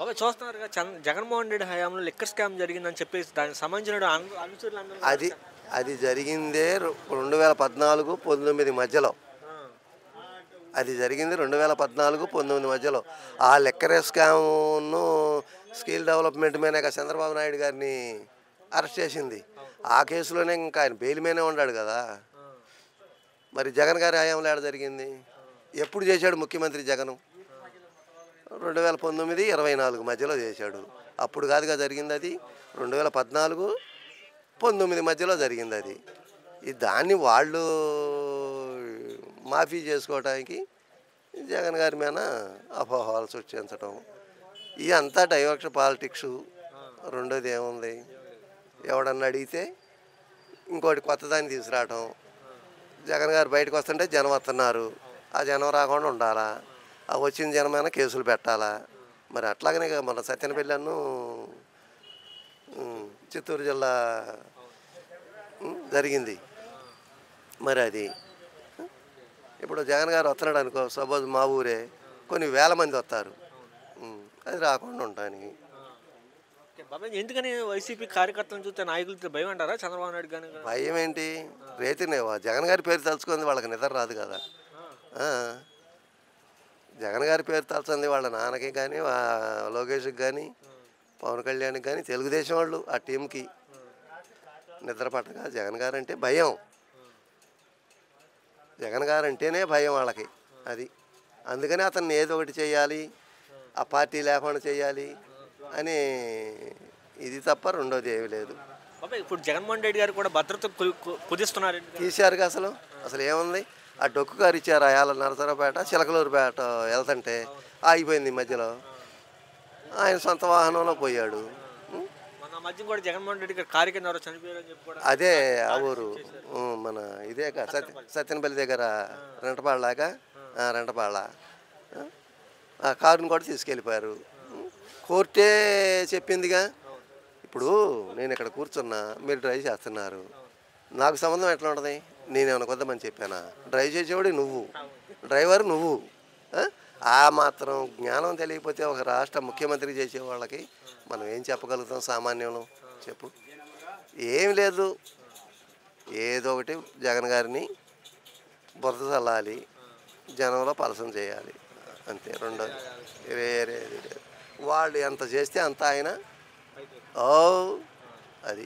బాబాయ్ చూస్తున్నారుగా జగన్మోహన్ రెడ్డి హయాంలో లిక్కర్ స్కామ్ జరిగిందని చెప్పేసి దానికి సంబంధించిన అనుచరులందరూ కూడా అది అది జరిగిందే 2014, 19 మధ్యలో. అది జరిగింది 2014, 19 మధ్యలో. ఆ లిక్కర్ స్కామ్ను స్కిల్ డెవలప్మెంట్ మీదనే చంద్రబాబు నాయుడు గారిని అరెస్ట్ చేసింది. ఆ కేసులోనే ఇంకా ఆయన బెయిల్ మీదనే ఉన్నాడు కదా. మరి జగన్ గారి హయాంలో ఏడ జరిగింది? ఎప్పుడు చేశాడు ముఖ్యమంత్రి జగన్? 2019, 24 మధ్యలో చేశాడు. అప్పుడు కాదుగా జరిగింది అది. 2014, 19 మధ్యలో జరిగింది అది. దాన్ని వాళ్ళు మాఫీ చేసుకోవడానికి జగన్ గారి మీద అపోహలు సృష్టించడం, ఇదంతా డైవర్షన్ పాలిటిక్సు. రెండోది ఏముంది? ఎవడన్నా అడిగితే ఇంకోటి కొత్తదాన్ని తీసుకురావటం. జగన్ గారు బయటకు వస్తుంటే జనం వస్తున్నారు, ఆ జనం రాకుండా ఉండాలా, ఆ వచ్చిన జనమైన కేసులు పెట్టాలా. మరి అట్లాగనే మన సత్యనపల్లిను చిత్తూరు జిల్లా జరిగింది. మరి అది ఇప్పుడు జగన్ గారు వస్తున్నాడు అనుకో, సపోజ్ మా ఊరే కొన్ని వేల మంది వస్తారు, అది రాకుండా ఉండడానికి. బాబాయ్ ఎందుకని వైసీపీ కార్యకర్తలను చూస్తే నాయకులతో భయం అంటారా చంద్రబాబు నాయుడు కానీ? భయం ఏంటి? రేతినే జగన్ గారి పేరు తలుచుకుంది వాళ్ళకి నిద్ర రాదు కదా. జగన్ గారి పేరు తలుచుంది వాళ్ళ నాన్నకి కానీ, లోకేష్కి కానీ, పవన్ కళ్యాణ్కి కానీ, తెలుగుదేశం వాళ్ళు ఆ టీంకి నిద్ర పట్టక. జగన్ గారు అంటే భయం, జగన్ గారు అంటేనే భయం వాళ్ళకి. అది అందుకని అతన్ని ఏదో ఒకటి చేయాలి, ఆ పార్టీ లేకుండా చేయాలి అని ఇది తప్ప రెండోది ఏమీ లేదు. ఇప్పుడు జగన్మోహన్ రెడ్డి గారు కూడా భద్రత కుదిస్తున్నారు. తీశారుగా అసలు ఏముంది? ఆ డొక్కు కారు ఇచ్చారు. ఆయాల నరసరావుపేట, చిలకలూరుపేట వెళ్తుంటే ఆగిపోయింది మధ్యలో. ఆయన సొంత వాహనంలో పోయాడు. మధ్య కూడా జగన్మోహన్ రెడ్డి గారు కారు కింద చనిపోయారని చెప్పి అదే ఆ ఊరు మన ఇదే సత్యనపల్లి దగ్గర రెంటపాళ్ళలాగా, రెంటపాళ్ళ ఆ కారుని కూడా తీసుకెళ్ళిపోయారు. కోర్టే చెప్పిందిగా. ఇప్పుడు నేను ఇక్కడ కూర్చున్నా, మీరు డ్రైవ్ చేస్తున్నారు, నాకు సంబంధం ఎట్లా ఉంటుంది? నేనేమైనా కొద్దామని చెప్పానా? డ్రైవ్ చేసేవాడు నువ్వు, డ్రైవర్ నువ్వు. ఆ మాత్రం జ్ఞానం తెలియకపోతే ఒక రాష్ట్ర ముఖ్యమంత్రి చేసే వాళ్ళకి మనం ఏం చెప్పగలుగుతాం సామాన్యులు? చెప్పు. ఏం లేదు, ఏదో ఒకటి జగన్ గారిని బురద చల్లాలి, జనంలో పలసం చేయాలి, అంతే. రెండోది వేరేది లేదు. వాళ్ళు ఎంత చేస్తే అంత ఆయన అది